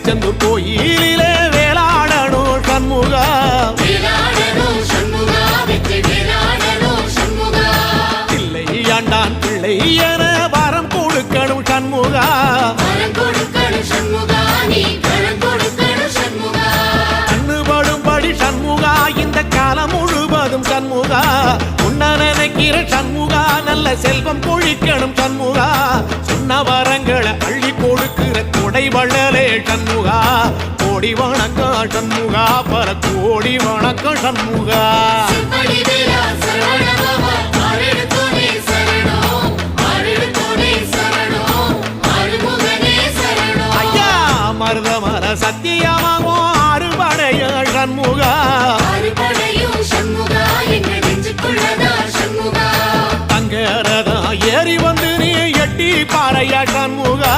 திருச்செந்தூர் கோயிலிலே வேளாடணும் சண்முகா பிள்ளை ஆண்டான் பிள்ளை என வரம் கொடுக்கணும் சண்முகா கண்ணுபடும்படி சண்முகா இந்த காலம் முழுவதும் சண்முகா உன்ன நினைக்கிற சண்முகா நல்ல செல்வம் பொழிக்கணும் சண்முகா சொன்ன வரங்களை அள்ளி கொடுக்கிற கொடை வள்ளலே சண்முகா கோடி வணக்கம் சண்முகா பல கோடி வணக்கம் சண்முகா ஐயா மருதமர சத்தியமாகும் அறுபடைய சண்முகா தங்கரதா ஏறி வந்து நீ எட்டி பாறையா சண்முகா